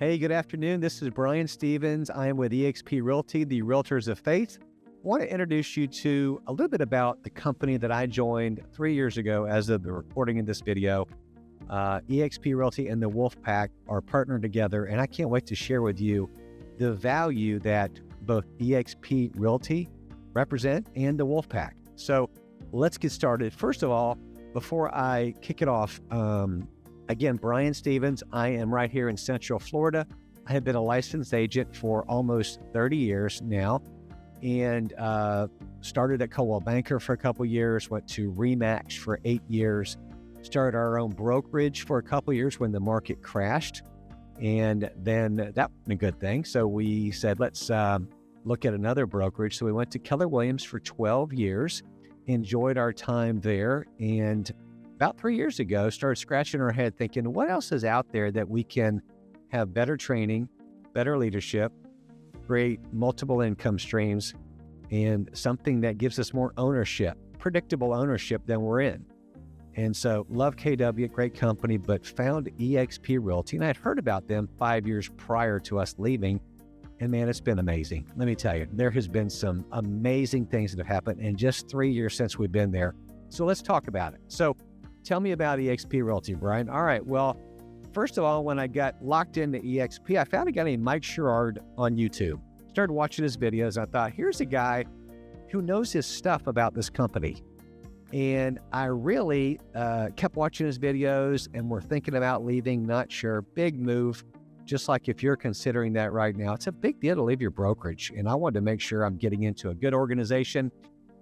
Hey, good afternoon. This is Brian Stevens. I am with eXp Realty, the Realtors of Faith. I want to introduce you to a little bit about the company that I joined 3 years ago as of the recording of this video. eXp Realty and the Wolfpack are partnered together, and I can't wait to share with you the value that both eXp Realty represent and the Wolfpack. So let's get started. First of all, before I kick it off, again, Brian Stevens. I am right here in Central Florida. I have been a licensed agent for almost 30 years now, and started at Coldwell Banker for a couple years, went to RE/MAX for 8 years, started our own brokerage for a couple years when the market crashed, and then that wasn't a good thing. So we said, let's look at another brokerage. So we went to Keller Williams for 12 years, enjoyed our time there, and about 3 years ago, started scratching our head thinking, what else is out there that we can have better training, better leadership, create multiple income streams, and something that gives us more ownership, predictable ownership than we're in. And so love KW, great company, but found eXp Realty, and I'd heard about them 5 years prior to us leaving. And man, it's been amazing. Let me tell you, there has been some amazing things that have happened in just 3 years since we've been there. So let's talk about it. So tell me about eXp Realty, Brian. All right, well, first of all, when I got locked into eXp, I found a guy named Mike Sherrard on YouTube. Started watching his videos, and I thought, here's a guy who knows his stuff about this company. And I really kept watching his videos, and we're thinking about leaving, not sure, big move. Just like if you're considering that right now, it's a big deal to leave your brokerage. And I wanted to make sure I'm getting into a good organization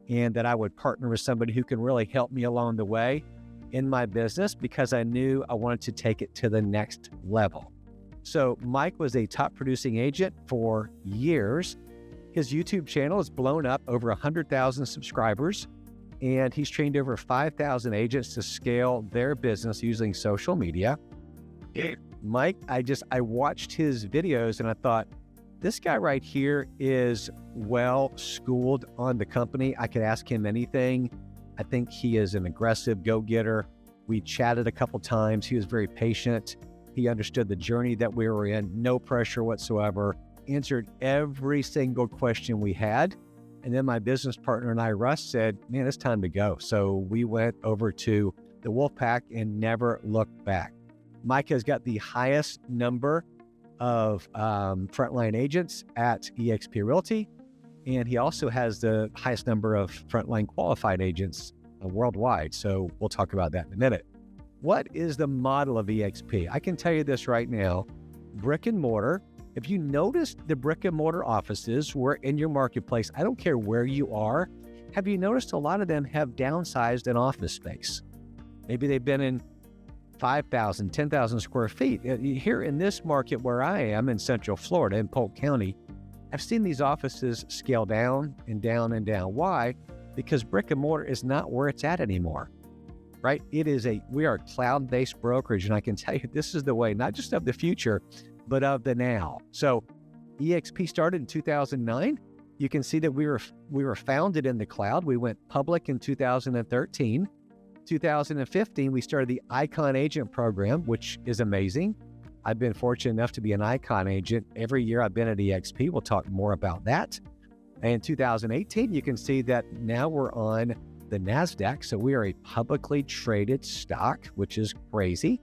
and that I would partner with somebody who can really help me along the way in my business, because I knew I wanted to take it to the next level. So Mike was a top producing agent for years. His YouTube channel has blown up over 100,000 subscribers, and he's trained over 5,000 agents to scale their business using social media. Mike, I watched his videos and I thought, this guy right here is well schooled on the company. I could ask him anything. I think he is an aggressive go-getter. We chatted a couple times. He was very patient. He understood the journey that we were in, no pressure whatsoever, answered every single question we had. And then my business partner and I, Russ, said, man, it's time to go. So we went over to the Wolfpack and never looked back. Mike has got the highest number of frontline agents at eXp Realty. And he also has the highest number of frontline qualified agents worldwide. So we'll talk about that in a minute. What is the model of eXp? I can tell you this right now, brick and mortar. If you notice the brick and mortar offices were in your marketplace, I don't care where you are, have you noticed a lot of them have downsized an office space? Maybe they've been in 5,000, 10,000 square feet. Here in this market where I am in Central Florida in Polk County, I've seen these offices scale down and down and down. Why? Because brick and mortar is not where it's at anymore, right? We are a cloud-based brokerage, and I can tell you this is the way, not just of the future, but of the now. So eXp started in 2009. You can see that we were founded in the cloud. We went public in 2013. 2015, we started the Icon Agent Program, which is amazing. I've been fortunate enough to be an Icon agent every year I've been at eXp. We'll talk more about that. And in 2018, you can see that now we're on the NASDAQ. So we are a publicly traded stock, which is crazy.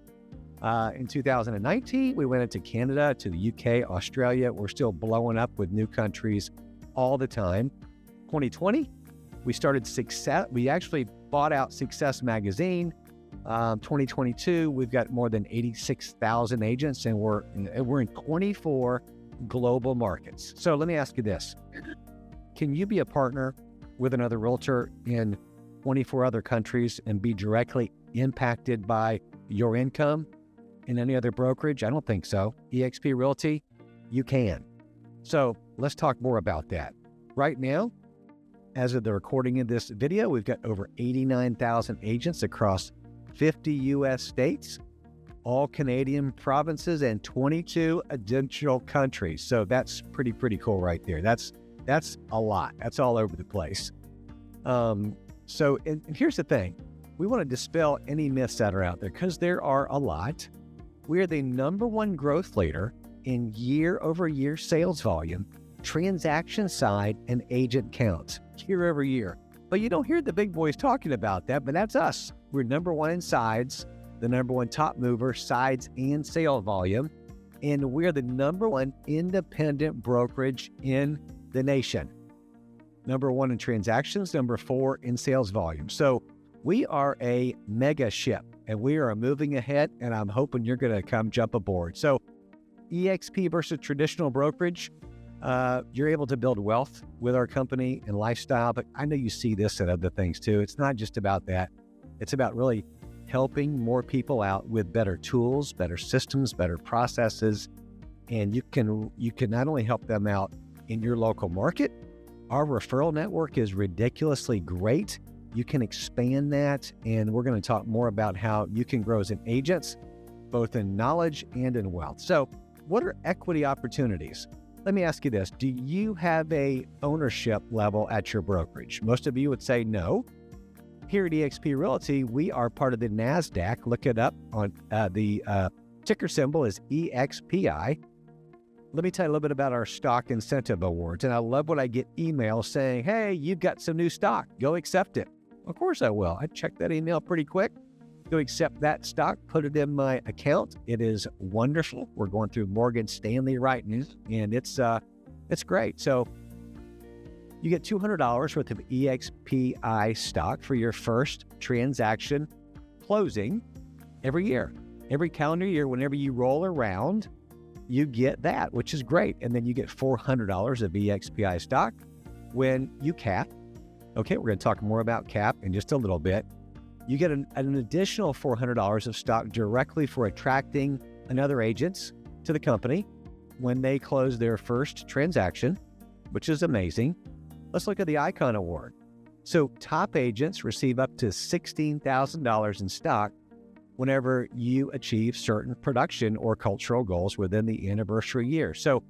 In 2019, we went into Canada, to the UK, Australia. We're still blowing up with new countries all the time. 2020, we started Success. We actually bought out Success Magazine. 2022, we've got more than 86,000 agents, and we're in 24 global markets. So let me ask you this. Can you be a partner with another realtor in 24 other countries and be directly impacted by your income in any other brokerage? I don't think so. eXp Realty, you can. So let's talk more about that. Right now, as of the recording of this video, we've got over 89,000 agents across 50 U.S. states, all Canadian provinces, and 22 additional countries. So that's pretty cool right there. That's a lot. That's all over the place. So here's the thing. We want to dispel any myths that are out there, because there are a lot. We are the #1 growth leader in year-over-year sales volume, transaction side, and agent count year over year. But you don't hear the big boys talking about that, but that's us. We're number one in sides, the number one top mover, sides and sale volume, and we're the number one independent brokerage in the nation. Number one in transactions, number 4 in sales volume. So we are a mega ship, and we are moving ahead, and I'm hoping you're going to come jump aboard. So eXp versus traditional brokerage, you're able to build wealth with our company and lifestyle, but I know you see this and other things too. It's not just about that. It's about really helping more people out with better tools, better systems, better processes, and you can not only help them out in your local market. Our referral network is ridiculously great. You can expand that, and we're going to talk more about how you can grow as an agent, both in knowledge and in wealth. So what are equity opportunities? Let me ask you this. Do you have a ownership level at your brokerage? Most of you would say no. Here at eXp Realty, we are part of the NASDAQ. Look it up on the ticker symbol is EXPI. Let me tell you a little bit about our stock incentive awards. And I love when I get emails saying, hey, you've got some new stock. Go accept it. Of course I will. I check that email pretty quick. Go accept that stock, put it in my account. It is wonderful. We're going through Morgan Stanley right now, and it's great. So you get $200 worth of EXPI stock for your first transaction closing every year. Every calendar year, whenever you roll around, you get that, which is great. And then you get $400 of EXPI stock when you cap. Okay, we're going to talk more about cap in just a little bit. You get an additional $400 of stock directly for attracting another agent to the company when they close their first transaction, which is amazing. Let's look at the Icon Award. So top agents receive up to $16,000 in stock whenever you achieve certain production or cultural goals within the anniversary year. So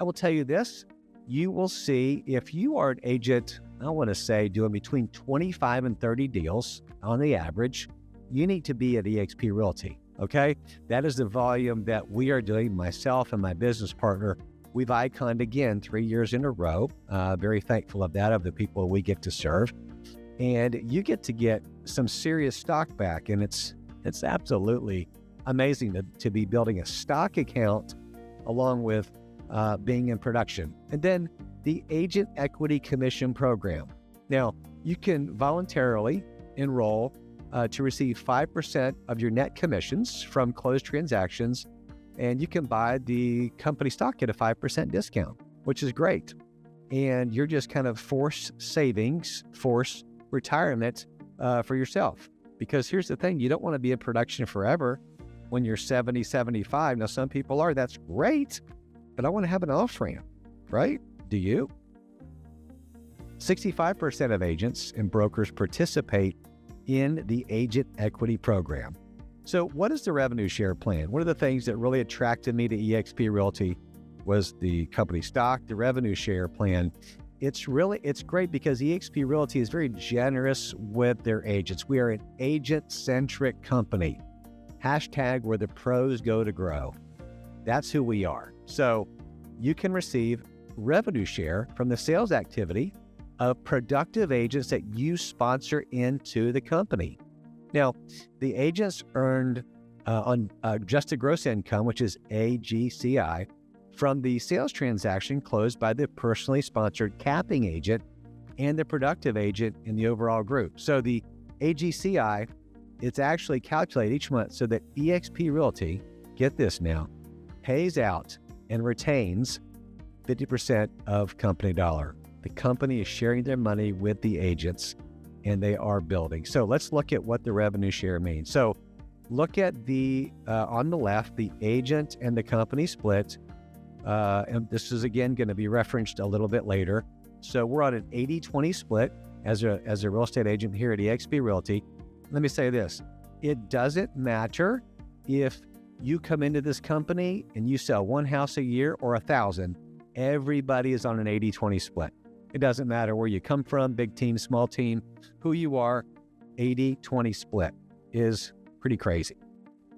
I will tell you this, you will see if you are an agent, I want to say doing between 25 and 30 deals on the average, you need to be at eXp Realty, okay? That is the volume that we are doing, myself and my business partner. We've iconed again 3 years in a row. Very thankful of that, of the people we get to serve. And you get some serious stock back, and it's absolutely amazing to be building a stock account along with being in production. And then the Agent Equity Commission Program. Now, you can voluntarily enroll to receive 5% of your net commissions from closed transactions, and you can buy the company stock at a 5% discount, which is great. And you're just kind of forced savings, forced retirement for yourself. Because here's the thing, you don't want to be in production forever when you're 70, 75. Now, some people are, that's great, but I want to have an off-ramp, right? Do you? 65% of agents and brokers participate in the Agent Equity Program. So what is the revenue share plan? One of the things that really attracted me to eXp Realty was the company stock, the revenue share plan. It's great because eXp Realty is very generous with their agents. We are an agent-centric company. Hashtag where the pros go to grow. That's who we are. So you can receive revenue share from the sales activity of productive agents that you sponsor into the company. Now, the agents earned on adjusted gross income, which is AGCI, from the sales transaction closed by the personally sponsored capping agent and the productive agent in the overall group. So the AGCI, it's actually calculated each month so that eXp Realty, get this now, pays out and retains 50% of company dollar. The company is sharing their money with the agents, and they are building. So let's look at what the revenue share means. So look at the, on the left, the agent and the company split. And this is again going to be referenced a little bit later. So we're on an 80-20 split as a real estate agent here at eXp Realty. Let me say this, it doesn't matter if you come into this company and you sell one house a year or 1,000, everybody is on an 80-20 split. It doesn't matter where you come from, big team, small team, who you are, 80-20 split is pretty crazy.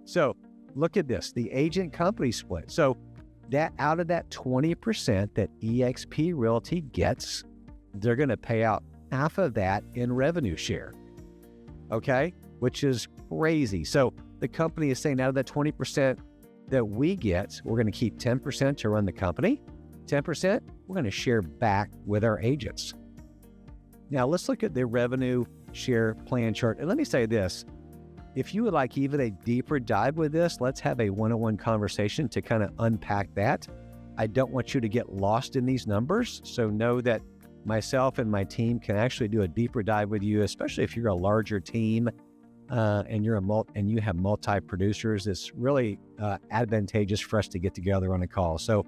So look at this, the agent company split. So That out of that 20% that eXp Realty gets, they're going to pay out half of that in revenue share. Okay, which is crazy. So the company is saying out of that 20% that we get, we're going to keep 10% to run the company. 10%, we're going to share back with our agents. Now let's look at the revenue share plan chart. And let me say this, if you would like even a deeper dive with this, let's have a one-on-one conversation to kind of unpack that. I don't want you to get lost in these numbers. So know that myself and my team can actually do a deeper dive with you, especially if you're a larger team and you have multi-producers. It's really advantageous for us to get together on a call. So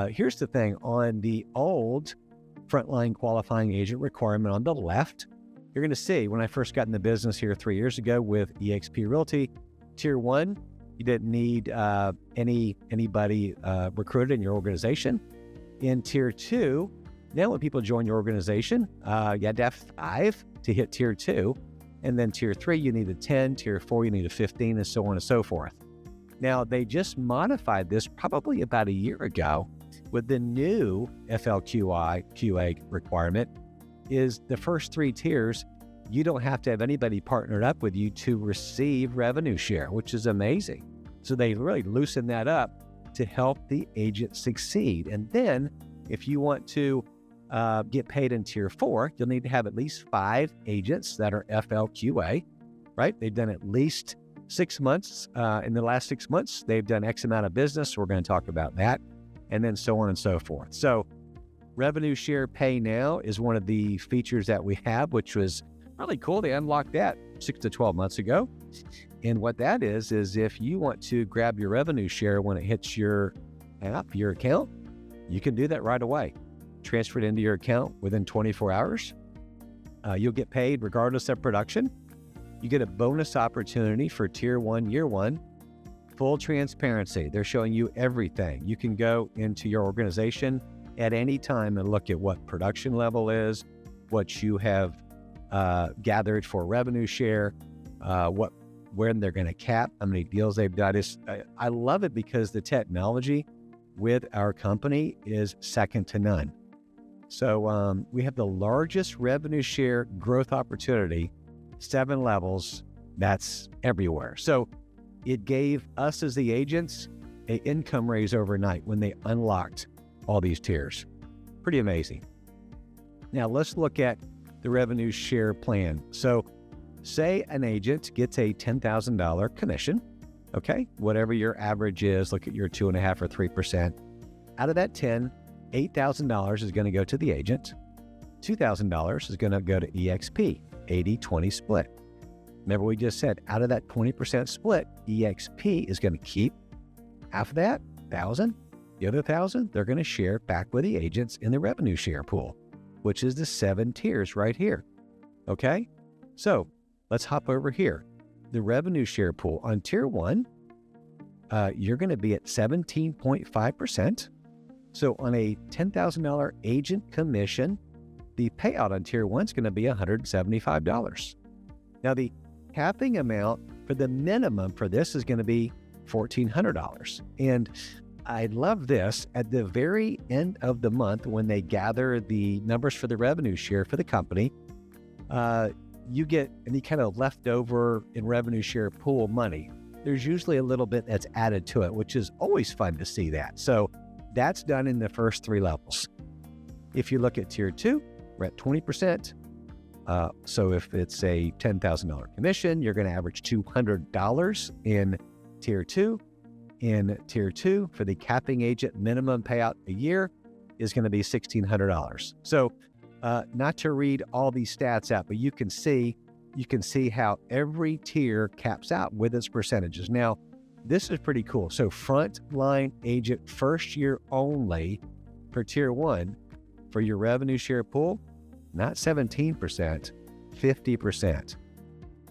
here's the thing. On the old frontline qualifying agent requirement on the left, you're going to see when I first got in the business here 3 years ago with eXp Realty, Tier 1, you didn't need anybody recruited in your organization. In Tier 2, now when people join your organization, you had to have 5 to hit Tier 2. And then Tier 3, you need a 10. Tier 4, you need a 15, and so on and so forth. Now, they just modified this probably about a year ago with the new FLQA requirement is the first 3 tiers, you don't have to have anybody partnered up with you to receive revenue share, which is amazing. So they really loosen that up to help the agent succeed. And then if you want to get paid in Tier 4, you'll need to have at least 5 agents that are FLQA, right? They've done at least 6 months. In the last 6 months, they've done X amount of business. We're going to talk about that. And then so on and so forth. So revenue share pay now is one of the features that we have, which was really cool. They unlocked that 6 to 12 months ago. And what that is if you want to grab your revenue share when it hits your app, your account, you can do that right away. Transfer it into your account within 24 hours. You'll get paid regardless of production. You get a bonus opportunity for Tier 1, Year 1. Full transparency. They're showing you everything. You can go into your organization at any time and look at what production level is, what you have gathered for revenue share, when they're going to cap, how many deals they've done. I love it because the technology with our company is second to none. So we have the largest revenue share growth opportunity, 7 levels, that's everywhere. So it gave us as the agents an income raise overnight when they unlocked all these tiers. Pretty amazing. Now let's look at the revenue share plan. So say an agent gets a $10,000 commission, okay? Whatever your average is, look at your 2.5 or 3%. Out of that 10, $8,000 is going to go to the agent. $2,000 is going to go to eXp, 80-20 split. Remember we just said out of that 20% split, eXp is going to keep half of that, 1,000. The other 1,000, they're going to share back with the agents in the revenue share pool, which is the 7 tiers right here. Okay? So let's hop over here. The revenue share pool on Tier 1, you're going to be at 17.5%. So on a $10,000 agent commission, the payout on Tier 1 is going to be $175. Now the capping amount for the minimum for this is going to be $1,400. And I love this. At the very end of the month, when they gather the numbers for the revenue share for the company, you get any kind of leftover in revenue share pool money. There's usually a little bit that's added to it, which is always fun to see that. So that's done in the first 3 levels. If you look at Tier 2, we're at 20%. So if it's a $10,000 commission, you're going to average $200 in Tier 2. In Tier 2, for the capping agent, minimum payout a year is going to be $1,600. So not to read all these stats out, but you can see how every tier caps out with its percentages. Now, this is pretty cool. So frontline agent first year only for Tier 1 for your revenue share pool, not 17%, 50%.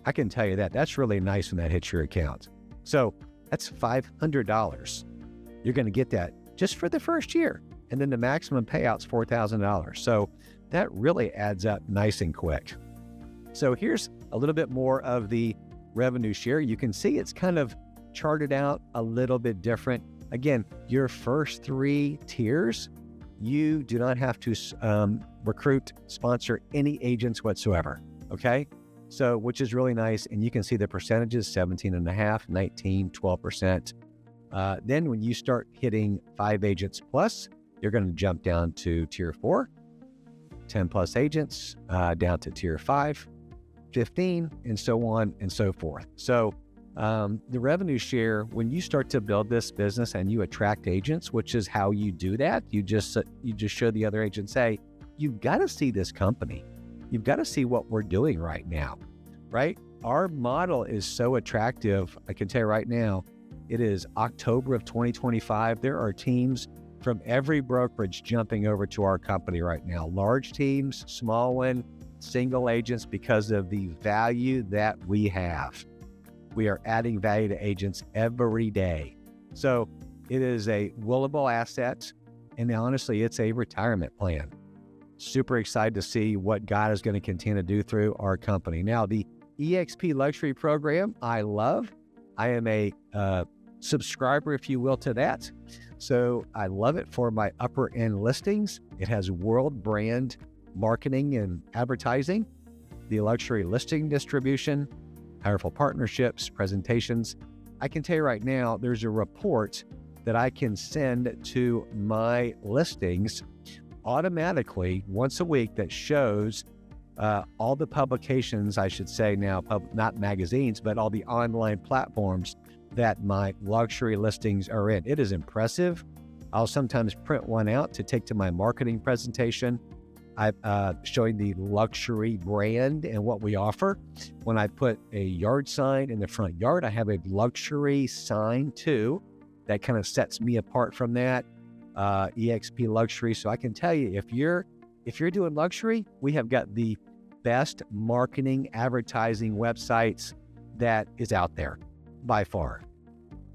I can tell you that. That's really nice when that hits your account. So that's $500. You're going to get that just for the first year. And then the maximum payout's $4,000. So that really adds up nice and quick. So here's a little bit more of the revenue share. You can see it's kind of charted out a little bit different. Again, your first 3 tiers, you do not have to recruit, sponsor any agents whatsoever, okay? So, which is really nice. And you can see the percentages, 17.5, 19, 12%. Then when you start hitting 5 agents plus, you're going to jump down to tier 4, 10 plus agents, down to tier 5, 15, and so on and so forth. So the revenue share, when you start to build this business and you attract agents, which is how you do that, you just show the other agents, hey, you've got to see this company. You've got to see what we're doing right now, right? Our model is so attractive. I can tell you right now, it is October of 2025. There are teams from every brokerage jumping over to our company right now. Large teams, small one, single agents, because of the value that we have. We are adding value to agents every day. So it is a willable asset. And honestly, it's a retirement plan. Super excited to see what God is going to continue to do through our company. Now, the eXp Luxury Program, I love. I am a subscriber, if you will, to that. So I love it for my upper end listings. It has world brand marketing and advertising, the luxury listing distribution, powerful partnerships, presentations. I can tell you right now, there's a report that I can send to my listings automatically once a week that shows all the publications, I should say now, not magazines, but all the online platforms that my luxury listings are in. It is impressive. I'll sometimes print one out to take to my marketing presentation. I'm showing the luxury brand and what we offer. When I put a yard sign in the front yard, I have a luxury sign too that kind of sets me apart from that. eXp Luxury. So I can tell you, if you're doing luxury, we have got the best marketing advertising websites that is out there by far.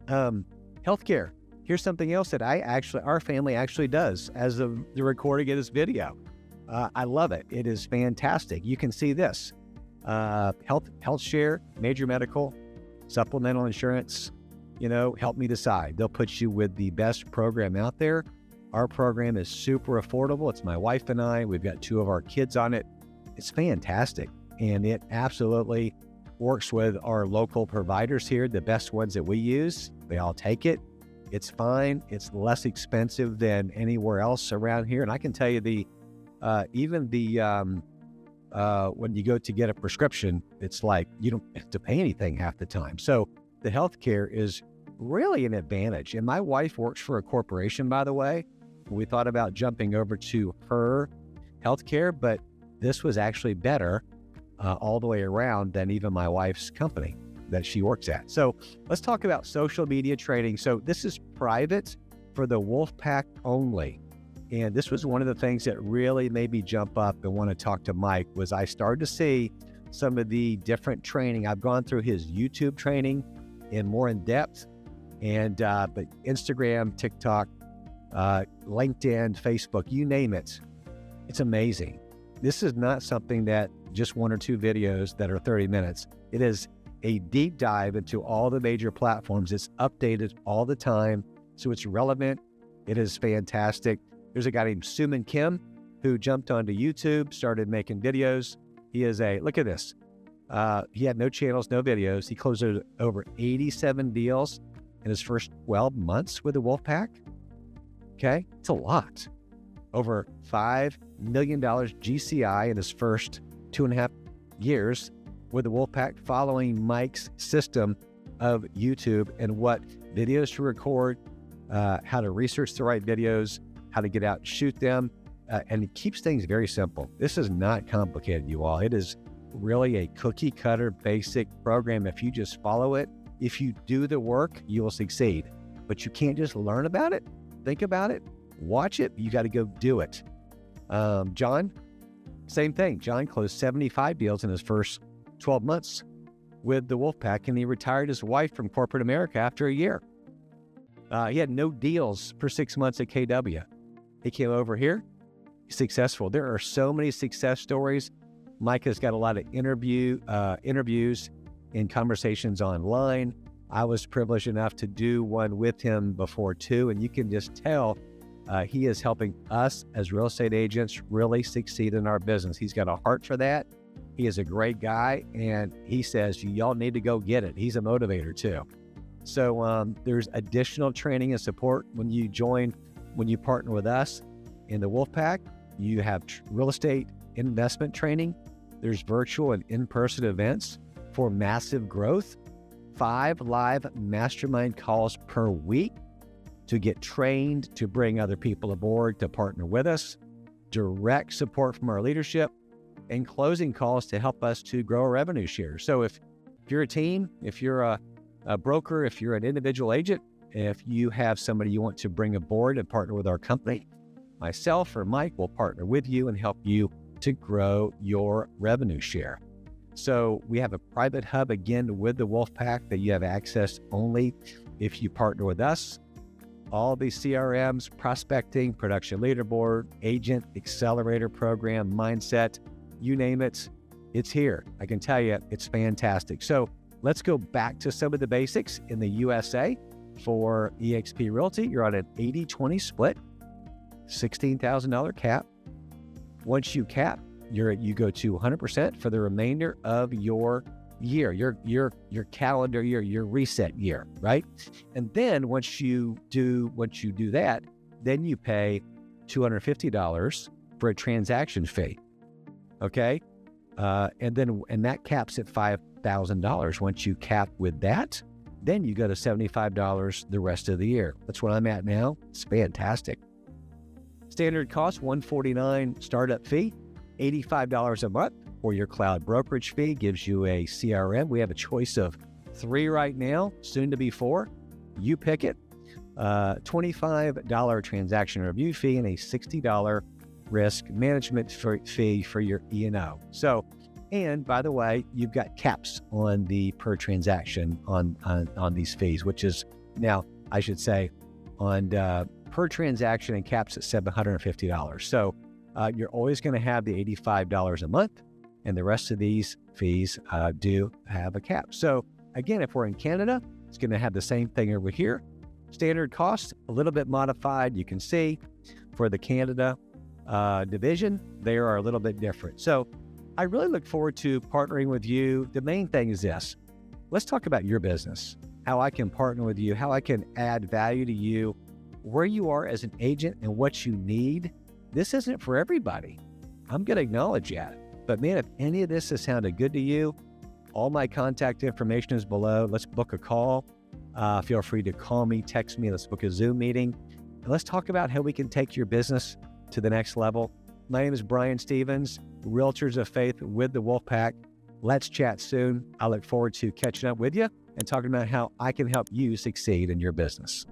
Healthcare. Here's something else that our family actually does as of the recording of this video. I love it. It is fantastic. You can see this. Health share, major medical, supplemental insurance, help me decide. They'll put you with the best program out there. Our program is super affordable. It's my wife and I. We've got 2 of our kids on it. It's fantastic. And it absolutely works with our local providers here, the best ones that we use. They all take it. It's fine. It's less expensive than anywhere else around here. And I can tell you when you go to get a prescription, it's like you don't have to pay anything half the time. So the healthcare is really an advantage. And my wife works for a corporation, by the way. We thought about jumping over to her healthcare, but this was actually better all the way around than even my wife's company that she works at. So let's talk about social media trading. So this is private for the Wolfpack only. And this was one of the things that really made me jump up and want to talk to Mike. Was I started to see some of the different training. I've gone through his YouTube training in more in depth, and but Instagram, TikTok, LinkedIn, Facebook, you name it. It's amazing. This is not something that just 1 or 2 videos that are 30 minutes. It is a deep dive into all the major platforms. It's updated all the time, so it's relevant. It is fantastic. There's a guy named Suman Kim who jumped onto YouTube, started making videos. He is look at this. He had no channels, no videos. He closed over 87 deals in his first 12 months with the Wolfpack. Okay, it's a lot. Over $5 million GCI in his first 2.5 years with the Wolfpack, following Mike's system of YouTube and what videos to record, how to research the right videos, how to get out and shoot them. And it keeps things very simple. This is not complicated, you all. It is really a cookie cutter basic program. If you just follow it, if you do the work, you will succeed. But you can't just learn about it, think about it, watch it. You got to go do it. John, same thing. John closed 75 deals in his first 12 months with the Wolfpack, and he retired his wife from corporate America after a year. He had no deals for 6 months at KW. He came over here, successful. There are so many success stories. Mike has got a lot of interviews and conversations online. I was privileged enough to do one with him before too, and you can just tell he is helping us as real estate agents really succeed in our business. He's got a heart for that. He is a great guy, and he says, y'all need to go get it. He's a motivator too. So there's additional training and support when you partner with us in the Wolfpack. You have real estate investment training. There's virtual and in-person events for massive growth. 5 live mastermind calls per week to get trained, to bring other people aboard, to partner with us. Direct support from our leadership, and closing calls to help us to grow a revenue share. So if you're a team, if you're a broker, if you're an individual agent, if you have somebody you want to bring aboard and partner with our company, myself or Mike will partner with you and help you to grow your revenue share. So we have a private hub again with the Wolfpack that you have access only if you partner with us. All these CRMs, prospecting, production leaderboard, agent accelerator program, mindset, you name it, it's here. I can tell you, it's fantastic. So let's go back to some of the basics in the USA for eXp Realty. You're on an 80-20 split, $16,000 cap. Once you cap, you go to 100% for the remainder of your year, your calendar year, your reset year, right? And then once you do that, then you pay $250 for a transaction fee. Okay, and that caps at $5,000. Once you cap with that, then you go to $75 the rest of the year. That's what I'm at now. It's fantastic. Standard cost $149 startup fee, $85 a month for your cloud brokerage fee. Gives you a CRM. We have a choice of 3 right now, soon to be 4. You pick it. $25 transaction review fee and a $60 risk management fee for your E&O. So, and by the way, you've got caps on the per transaction on these fees, which is now, I should say, on per transaction and caps at $750. So you're always going to have the $85 a month, and the rest of these fees do have a cap. So again, if we're in Canada, it's going to have the same thing over here. Standard cost, a little bit modified. You can see for the Canada division, they are a little bit different. So I really look forward to partnering with you. The main thing is this. Let's talk about your business, how I can partner with you, how I can add value to you, where you are as an agent and what you need. This isn't for everybody. I'm going to acknowledge that. But man, if any of this has sounded good to you, all my contact information is below. Let's book a call. Feel free to call me, text me. Let's book a Zoom meeting. And let's talk about how we can take your business to the next level. My name is Brian Stevens, Realtors of Faith with the Wolfpack. Let's chat soon. I look forward to catching up with you and talking about how I can help you succeed in your business.